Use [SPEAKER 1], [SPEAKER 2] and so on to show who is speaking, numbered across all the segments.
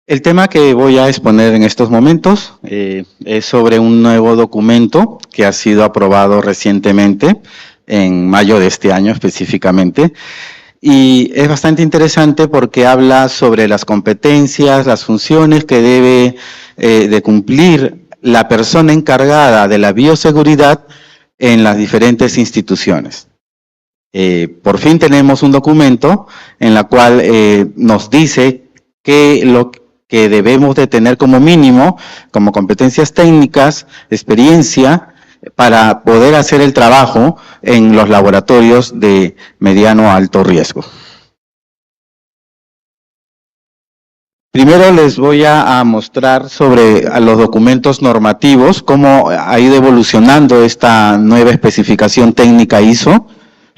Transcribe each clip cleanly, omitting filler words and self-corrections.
[SPEAKER 1] El tema que voy a exponer en estos momentos es sobre un nuevo documento que ha sido aprobado recientemente, en mayo de este año específicamente, y es bastante interesante porque habla sobre las competencias, las funciones que debe de cumplir la persona encargada de la bioseguridad en las diferentes instituciones. Por fin tenemos un documento en la cual nos dice que lo que debemos de tener como mínimo, como competencias técnicas, experiencia, para poder hacer el trabajo en los laboratorios de mediano a alto riesgo. Primero les voy a mostrar sobre los documentos normativos, cómo ha ido evolucionando esta nueva especificación técnica ISO.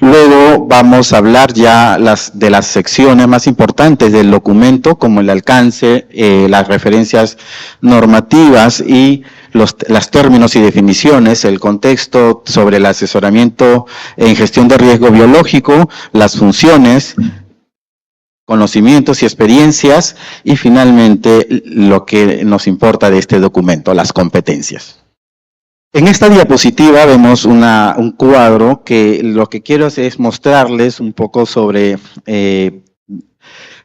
[SPEAKER 1] Luego vamos a hablar ya de las secciones más importantes del documento, como el alcance, las referencias normativas y los términos y definiciones, el contexto sobre el asesoramiento en gestión de riesgo biológico, las funciones, conocimientos y experiencias, y finalmente lo que nos importa de este documento, las competencias. En esta diapositiva vemos un cuadro que lo que quiero hacer es mostrarles un poco sobre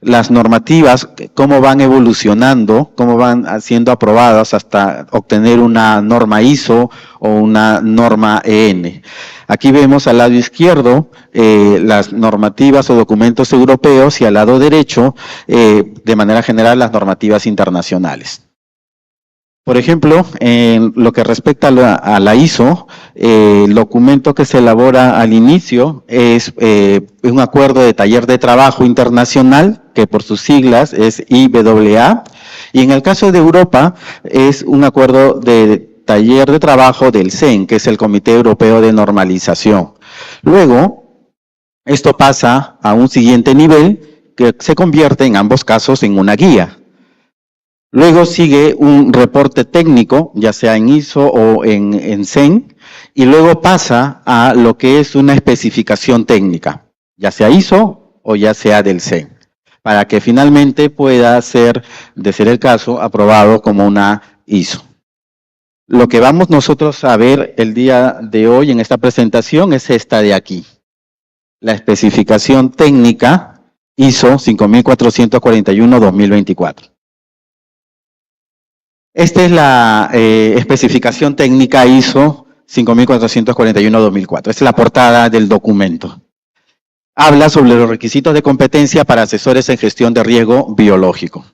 [SPEAKER 1] las normativas, cómo van evolucionando, cómo van siendo aprobadas hasta obtener una norma ISO o una norma EN. Aquí vemos al lado izquierdo las normativas o documentos europeos y al lado derecho, de manera general, las normativas internacionales. Por ejemplo, en lo que respecta a la ISO, el documento que se elabora al inicio es un acuerdo de taller de trabajo internacional, que por sus siglas es IWA, y en el caso de Europa es un acuerdo de taller de trabajo del CEN, que es el Comité Europeo de Normalización. Luego, esto pasa a un siguiente nivel que se convierte en ambos casos en una guía. Luego sigue un reporte técnico, ya sea en ISO o en CEN, y luego pasa a lo que es una especificación técnica, ya sea ISO o ya sea del CEN, para que finalmente pueda ser, de ser el caso, aprobado como una ISO. Lo que vamos nosotros a ver el día de hoy en esta presentación es esta de aquí, la especificación técnica ISO 5441-2024. Esta es la especificación técnica ISO 5441-2004. Esta es la portada del documento. Habla sobre los requisitos de competencia para asesores en gestión de riesgo biológico.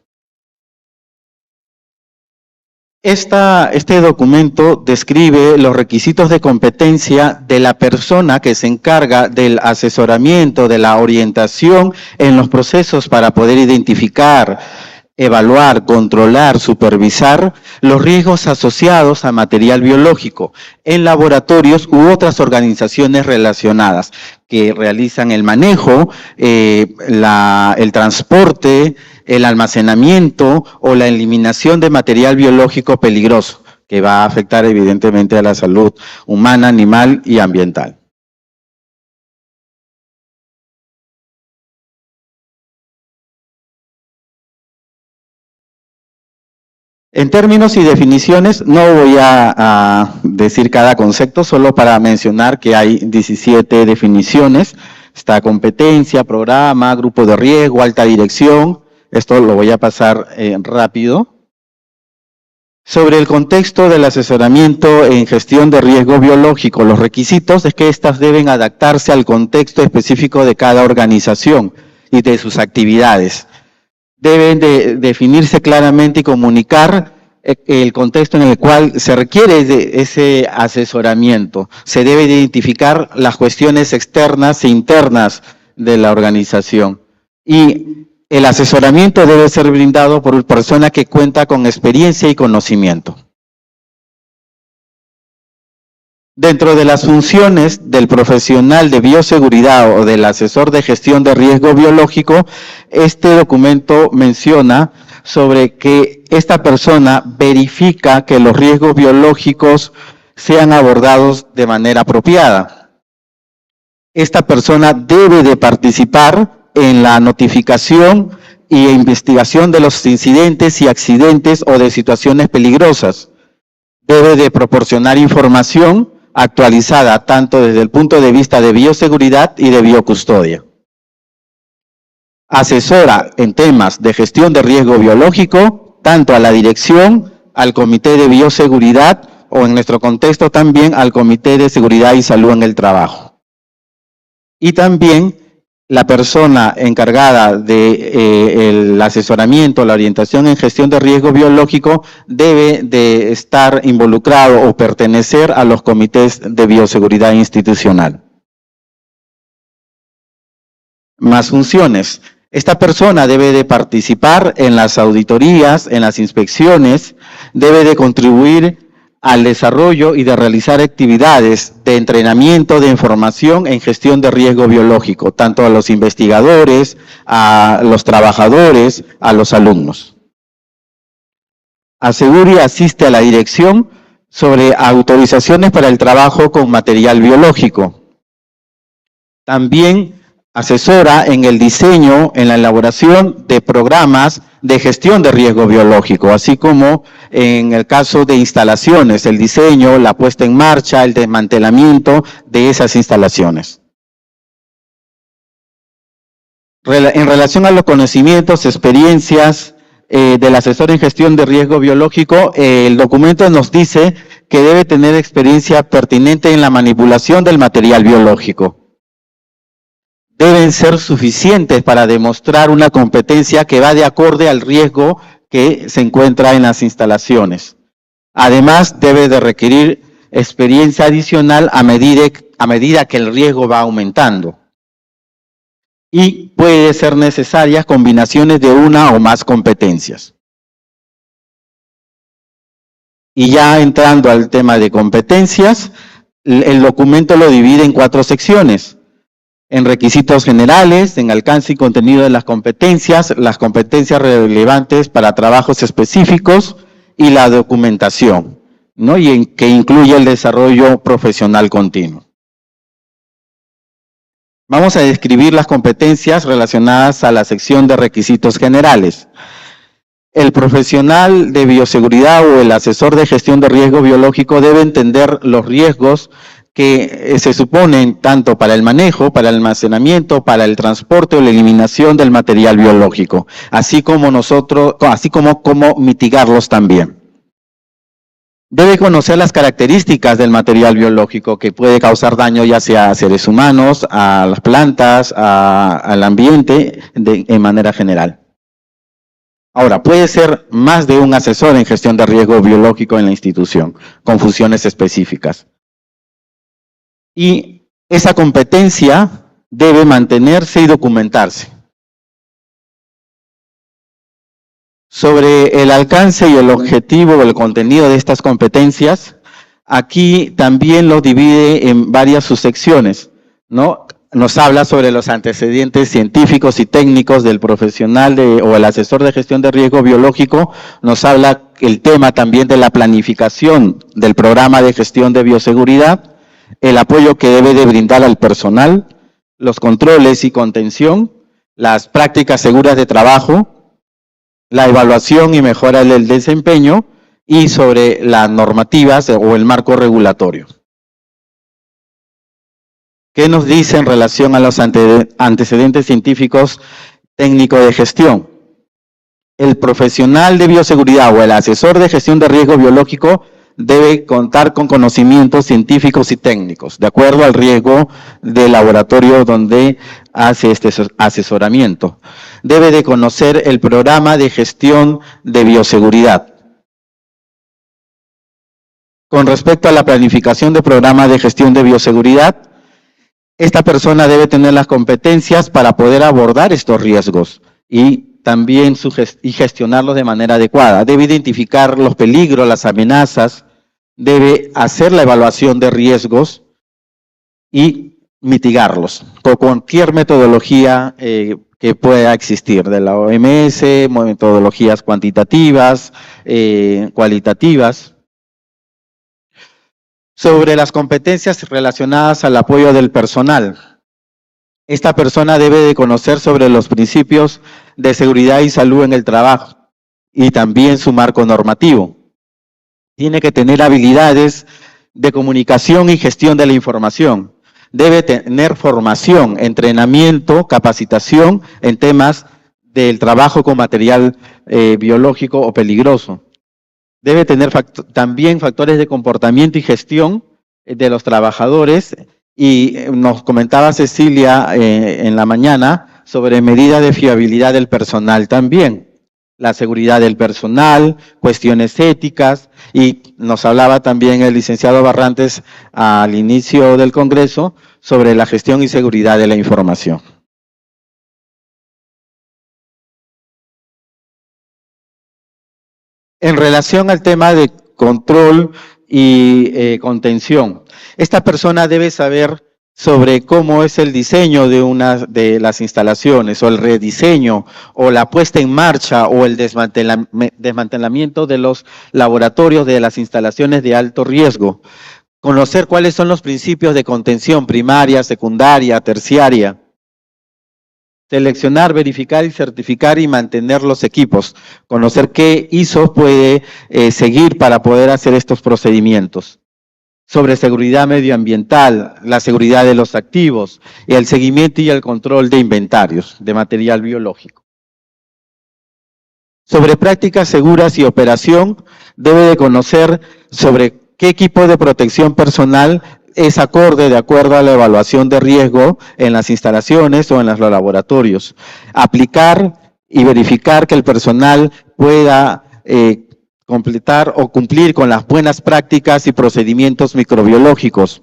[SPEAKER 1] Este documento describe los requisitos de competencia de la persona que se encarga del asesoramiento, de la orientación en los procesos para poder identificar, evaluar, controlar, supervisar los riesgos asociados a material biológico en laboratorios u otras organizaciones relacionadas que realizan el manejo, el transporte, el almacenamiento o la eliminación de material biológico peligroso que va a afectar evidentemente a la salud humana, animal y ambiental. En términos y definiciones, no voy a decir cada concepto, solo para mencionar que hay 17 definiciones. Está competencia, programa, grupo de riesgo, alta dirección. Esto lo voy a pasar rápido. Sobre el contexto del asesoramiento en gestión de riesgo biológico, los requisitos es que éstas deben adaptarse al contexto específico de cada organización y de sus actividades. Deben de definirse claramente y comunicar el contexto en el cual se requiere ese asesoramiento. Se debe identificar las cuestiones externas e internas de la organización. Y el asesoramiento debe ser brindado por una persona que cuenta con experiencia y conocimiento. Dentro de las funciones del profesional de bioseguridad o del asesor de gestión de riesgo biológico, este documento menciona sobre que esta persona verifica que los riesgos biológicos sean abordados de manera apropiada. Esta persona debe de participar en la notificación y investigación de los incidentes y accidentes o de situaciones peligrosas. Debe de proporcionar información actualizada tanto desde el punto de vista de bioseguridad y de biocustodia. Asesora en temas de gestión de riesgo biológico, tanto a la dirección, al Comité de Bioseguridad o en nuestro contexto también al Comité de Seguridad y Salud en el Trabajo. Y también la persona encargada del asesoramiento, la orientación en gestión de riesgo biológico debe de estar involucrado o pertenecer a los comités de bioseguridad institucional. Más funciones. Esta persona debe de participar en las auditorías, en las inspecciones, debe de contribuir al desarrollo y de realizar actividades de entrenamiento, de información en gestión de riesgo biológico, tanto a los investigadores, a los trabajadores, a los alumnos. Asegura y asiste a la dirección sobre autorizaciones para el trabajo con material biológico. También asesora en el diseño, en la elaboración de programas de gestión de riesgo biológico, así como en el caso de instalaciones, el diseño, la puesta en marcha, el desmantelamiento de esas instalaciones. En relación a los conocimientos, experiencias del asesor en gestión de riesgo biológico, el documento nos dice que debe tener experiencia pertinente en la manipulación del material biológico. Deben ser suficientes para demostrar una competencia que va de acorde al riesgo que se encuentra en las instalaciones. Además, debe de requerir experiencia adicional a medida que el riesgo va aumentando. Y puede ser necesarias combinaciones de una o más competencias. Y ya entrando al tema de competencias, el documento lo divide en 4 secciones. En requisitos generales, en alcance y contenido de las competencias relevantes para trabajos específicos y la documentación, ¿no? Y en que incluye el desarrollo profesional continuo. Vamos a describir las competencias relacionadas a la sección de requisitos generales. El profesional de bioseguridad o el asesor de gestión de riesgo biológico debe entender los riesgos que se suponen tanto para el manejo, para el almacenamiento, para el transporte o la eliminación del material biológico, así como cómo mitigarlos también. Debe conocer las características del material biológico que puede causar daño ya sea a seres humanos, a las plantas, al ambiente en manera general. Ahora, puede ser más de un asesor en gestión de riesgo biológico en la institución, con funciones específicas. Y esa competencia debe mantenerse y documentarse. Sobre el alcance y el objetivo o el contenido de estas competencias, aquí también lo divide en varias subsecciones, ¿no? Nos habla sobre los antecedentes científicos y técnicos del profesional o el asesor de gestión de riesgo biológico, nos habla el tema también de la planificación del programa de gestión de bioseguridad, el apoyo que debe de brindar al personal, los controles y contención, las prácticas seguras de trabajo, la evaluación y mejora del desempeño y sobre las normativas o el marco regulatorio. ¿Qué nos dice en relación a los antecedentes científicos técnicos de gestión? El profesional de bioseguridad o el asesor de gestión de riesgo biológico debe contar con conocimientos científicos y técnicos, de acuerdo al riesgo del laboratorio donde hace este asesoramiento. Debe de conocer el programa de gestión de bioseguridad. Con respecto a la planificación de programa de gestión de bioseguridad, esta persona debe tener las competencias para poder abordar estos riesgos y también gestionarlos de manera adecuada. Debe identificar los peligros, las amenazas, debe hacer la evaluación de riesgos y mitigarlos con cualquier metodología que pueda existir, de la OMS, metodologías cuantitativas, cualitativas. Sobre las competencias relacionadas al apoyo del personal. Esta persona debe de conocer sobre los principios de seguridad y salud en el trabajo y también su marco normativo. Tiene que tener habilidades de comunicación y gestión de la información. Debe tener formación, entrenamiento, capacitación en temas del trabajo con material biológico o peligroso. Debe tener también factores de comportamiento y gestión de los trabajadores. Y nos comentaba Cecilia en la mañana sobre medidas de fiabilidad del personal también. La seguridad del personal, cuestiones éticas, y nos hablaba también el licenciado Barrantes al inicio del Congreso sobre la gestión y seguridad de la información. En relación al tema de control y contención, esta persona debe saber sobre cómo es el diseño de una de las instalaciones o el rediseño o la puesta en marcha o el desmantelamiento de los laboratorios de las instalaciones de alto riesgo. Conocer cuáles son los principios de contención primaria, secundaria, terciaria. Seleccionar, verificar y certificar y mantener los equipos. Conocer qué ISO puede seguir para poder hacer estos procedimientos. Sobre seguridad medioambiental, la seguridad de los activos, el seguimiento y el control de inventarios de material biológico. Sobre prácticas seguras y operación, debe de conocer sobre qué equipo de protección personal es acorde de acuerdo a la evaluación de riesgo en las instalaciones o en los laboratorios. Aplicar y verificar que el personal pueda completar o cumplir con las buenas prácticas y procedimientos microbiológicos,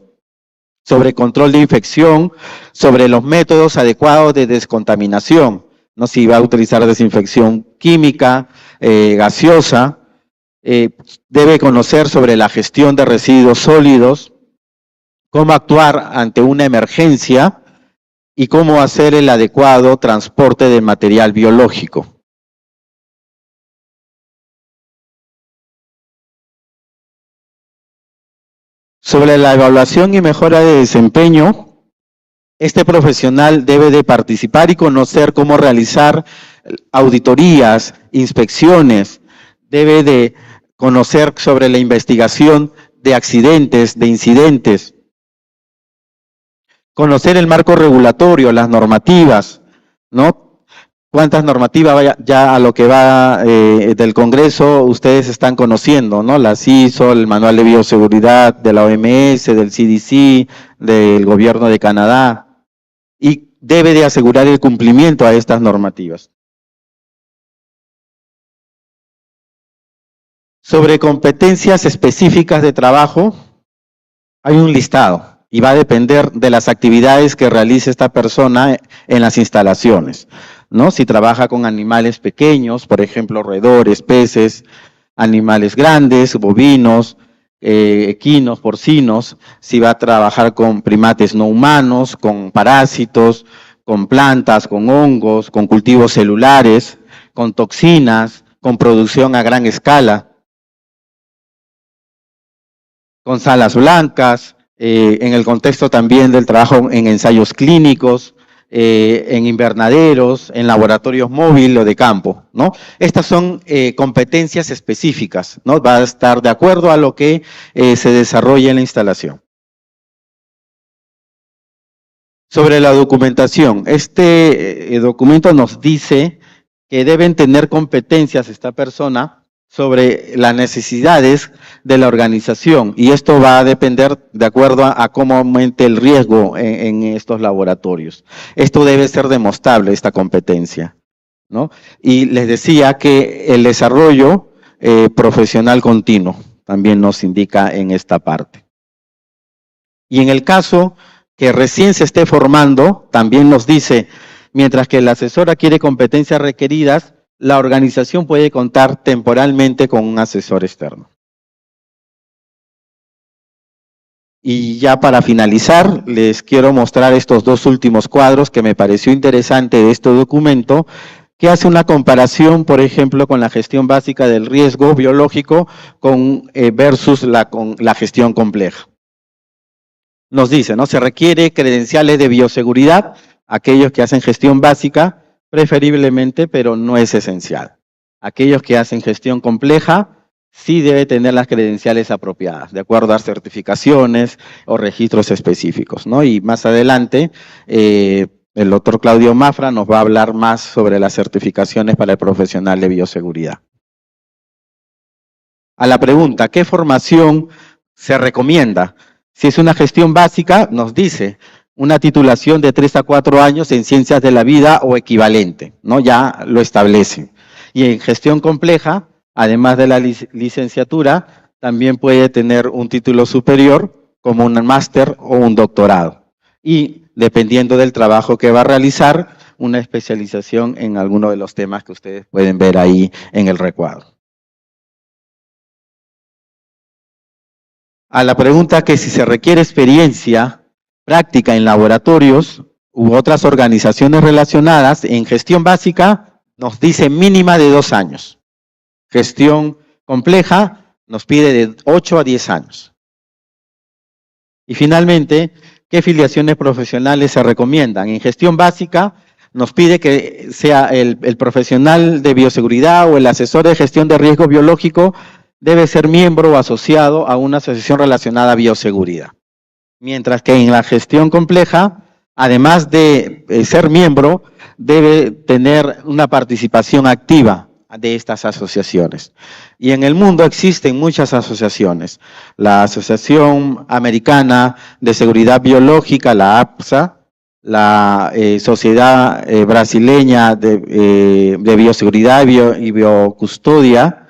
[SPEAKER 1] sobre control de infección, sobre los métodos adecuados de descontaminación, no si va a utilizar desinfección química, gaseosa, debe conocer sobre la gestión de residuos sólidos, cómo actuar ante una emergencia y cómo hacer el adecuado transporte de material biológico. Sobre la evaluación y mejora de desempeño, este profesional debe de participar y conocer cómo realizar auditorías, inspecciones, debe de conocer sobre la investigación de accidentes, de incidentes, conocer el marco regulatorio, las normativas, ¿no? ¿Cuántas normativas ya a lo que va del Congreso ustedes están conociendo, ¿no? Las ISO, el Manual de Bioseguridad de la OMS, del CDC, del Gobierno de Canadá, y debe de asegurar el cumplimiento a estas normativas. Sobre competencias específicas de trabajo, hay un listado y va a depender de las actividades que realice esta persona en las instalaciones, ¿no? Si trabaja con animales pequeños, por ejemplo, roedores, peces, animales grandes, bovinos, equinos, porcinos, si va a trabajar con primates no humanos, con parásitos, con plantas, con hongos, con cultivos celulares, con toxinas, con producción a gran escala, con salas blancas, en el contexto también del trabajo en ensayos clínicos, en invernaderos, en laboratorios móviles o de campo, ¿no? Estas son competencias específicas, ¿no? Va a estar de acuerdo a lo que se desarrolla en la instalación. Sobre la documentación, este documento nos dice que deben tener competencias esta persona sobre las necesidades de la organización, y esto va a depender de acuerdo a cómo aumente el riesgo en estos laboratorios. Esto debe ser demostrable, esta competencia, ¿no? Y les decía que el desarrollo profesional continuo también nos indica en esta parte. Y en el caso que recién se esté formando, también nos dice, mientras que el asesor adquiere competencias requeridas, la organización puede contar temporalmente con un asesor externo. Y ya para finalizar, les quiero mostrar estos dos últimos cuadros que me pareció interesante de este documento, que hace una comparación, por ejemplo, con la gestión básica del riesgo biológico versus la gestión compleja. Nos dice, ¿no? Se requiere credenciales de bioseguridad Aquellos que hacen gestión básica, preferiblemente, pero no es esencial. Aquellos que hacen gestión compleja, sí debe tener las credenciales apropiadas, de acuerdo a certificaciones o registros específicos, ¿no? Y más adelante, el doctor Claudio Mafra nos va a hablar más sobre las certificaciones para el profesional de bioseguridad. A la pregunta, ¿qué formación se recomienda? Si es una gestión básica, nos dice una titulación de 3 a 4 años en ciencias de la vida o equivalente, ¿no? Ya lo establece. Y en gestión compleja, además de la licenciatura, también puede tener un título superior como un máster o un doctorado. Y dependiendo del trabajo que va a realizar, una especialización en alguno de los temas que ustedes pueden ver ahí en el recuadro. A la pregunta que si se requiere experiencia práctica en laboratorios u otras organizaciones relacionadas en gestión básica, nos dice mínima de 2 años. Gestión compleja nos pide de 8 a 10 años. Y finalmente, ¿qué filiaciones profesionales se recomiendan? En gestión básica nos pide que sea el profesional de bioseguridad o el asesor de gestión de riesgo biológico debe ser miembro o asociado a una asociación relacionada a bioseguridad. Mientras que en la gestión compleja, además de ser miembro, debe tener una participación activa de estas asociaciones. Y en el mundo existen muchas asociaciones. La Asociación Americana de Seguridad Biológica, la APSA, la Sociedad Brasileña de Bioseguridad y Biocustodia,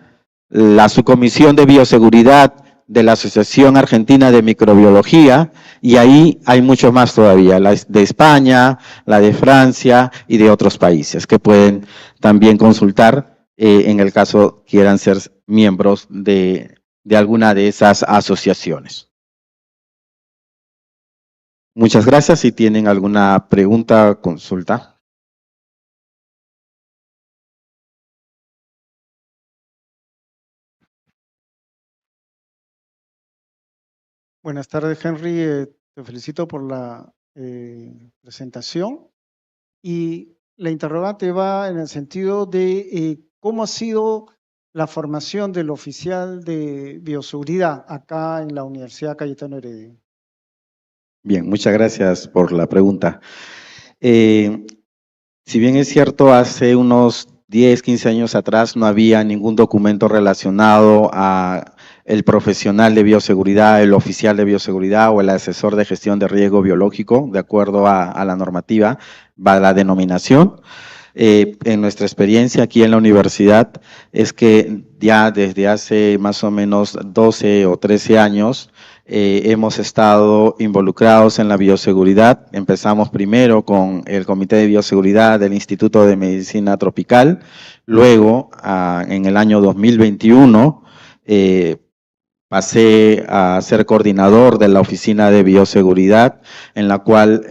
[SPEAKER 1] la Subcomisión de Bioseguridad de la Asociación Argentina de Microbiología, y ahí hay muchos más todavía, la de España, la de Francia y de otros países, que pueden también consultar en el caso quieran ser miembros de alguna de esas asociaciones. Muchas gracias. Si tienen alguna pregunta o consulta.
[SPEAKER 2] Buenas tardes, Henry. Te felicito por la presentación. Y la interrogante va en el sentido de cómo ha sido la formación del oficial de bioseguridad acá en la Universidad Cayetano Heredia.
[SPEAKER 1] Bien, muchas gracias por la pregunta. Si bien es cierto, hace unos 10, 15 años atrás no había ningún documento relacionado a el profesional de bioseguridad, el oficial de bioseguridad o el asesor de gestión de riesgo biológico, de acuerdo a la normativa, va la denominación. En nuestra experiencia aquí en la universidad es que ya desde hace más o menos 12 o 13 años hemos estado involucrados en la bioseguridad. Empezamos primero con el Comité de Bioseguridad del Instituto de Medicina Tropical, luego en el año 2021 pasé a ser coordinador de la Oficina de Bioseguridad, en la cual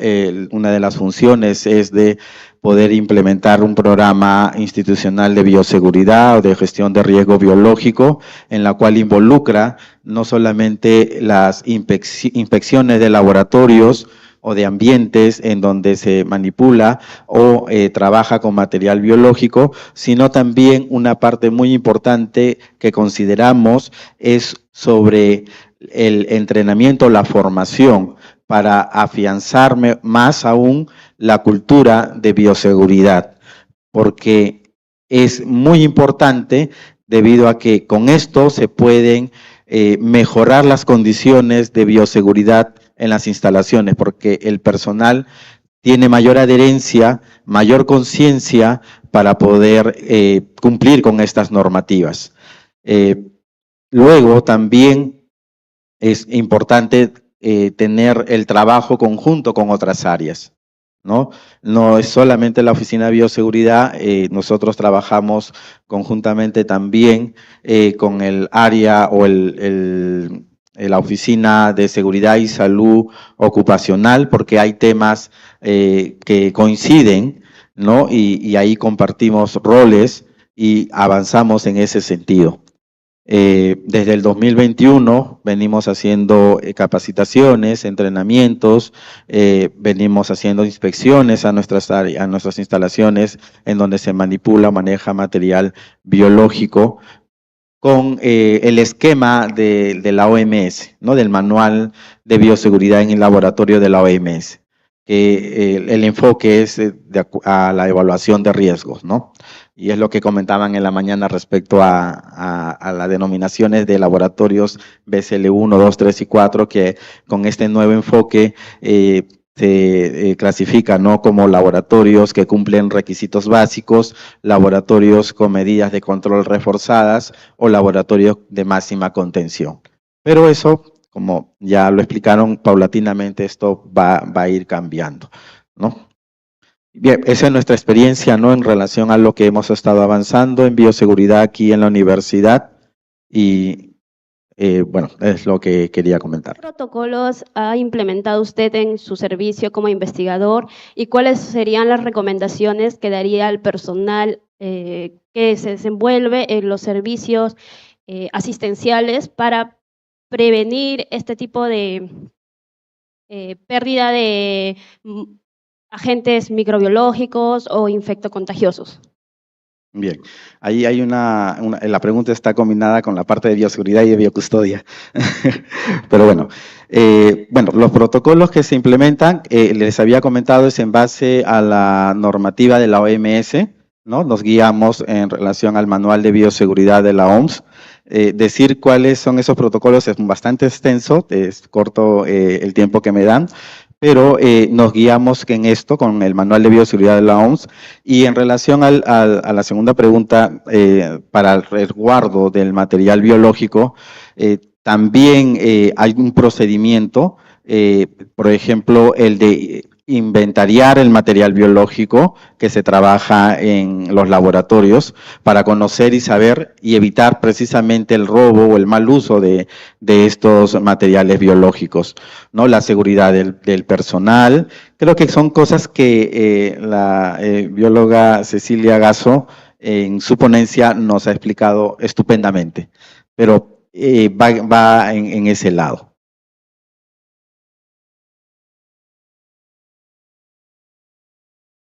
[SPEAKER 1] una de las funciones es de poder implementar un programa institucional de bioseguridad o de gestión de riesgo biológico, en la cual involucra no solamente las inspecciones de laboratorios o de ambientes en donde se manipula o trabaja con material biológico, sino también una parte muy importante que consideramos es sobre el entrenamiento, la formación, para afianzar más aún la cultura de bioseguridad, porque es muy importante debido a que con esto se pueden mejorar las condiciones de bioseguridad en las instalaciones, porque el personal tiene mayor adherencia, mayor conciencia para poder cumplir con estas normativas. Luego también es importante tener el trabajo conjunto con otras áreas, ¿no? No es solamente la Oficina de Bioseguridad, nosotros trabajamos conjuntamente también con el área o la Oficina de Seguridad y Salud Ocupacional, porque hay temas que coinciden, ¿no? Y ahí compartimos roles y avanzamos en ese sentido. Desde el 2021 venimos haciendo capacitaciones, entrenamientos, venimos haciendo inspecciones a nuestras instalaciones en donde se manipula o maneja material biológico con el esquema de la OMS, ¿no? Del Manual de Bioseguridad en el Laboratorio de la OMS, que el enfoque es a la evaluación de riesgos, ¿no? Y es lo que comentaban en la mañana respecto a las denominaciones de laboratorios BSL1, 2, 3 y 4, que con este nuevo enfoque se clasifica, ¿no?, como laboratorios que cumplen requisitos básicos, laboratorios con medidas de control reforzadas o laboratorios de máxima contención. Pero eso, como ya lo explicaron, paulatinamente esto va a ir cambiando, ¿no? Bien, esa es nuestra experiencia, ¿no?, en relación a lo que hemos estado avanzando en bioseguridad aquí en la universidad y bueno, es lo que quería comentar.
[SPEAKER 3] ¿Qué protocolos ha implementado usted en su servicio como investigador y cuáles serían las recomendaciones que daría al personal que se desenvuelve en los servicios asistenciales para prevenir este tipo de pérdida de agentes microbiológicos o infectocontagiosos?
[SPEAKER 1] Bien, ahí hay la pregunta está combinada con la parte de bioseguridad y de biocustodia. Pero bueno, los protocolos que se implementan, les había comentado, es en base a la normativa de la OMS, ¿no? Nos guiamos en relación al manual de bioseguridad de la OMS. Decir cuáles son esos protocolos es bastante extenso, es corto el tiempo que me dan, pero nos guiamos en esto con el manual de bioseguridad de la OMS. Y en relación a la segunda pregunta, para el resguardo del material biológico, también hay un procedimiento, por ejemplo, el de inventariar el material biológico que se trabaja en los laboratorios para conocer y saber y evitar precisamente el robo o el mal uso de estos materiales biológicos, ¿no? La seguridad del personal, creo que son cosas que la bióloga Cecilia Gasso en su ponencia nos ha explicado estupendamente, pero va en ese lado.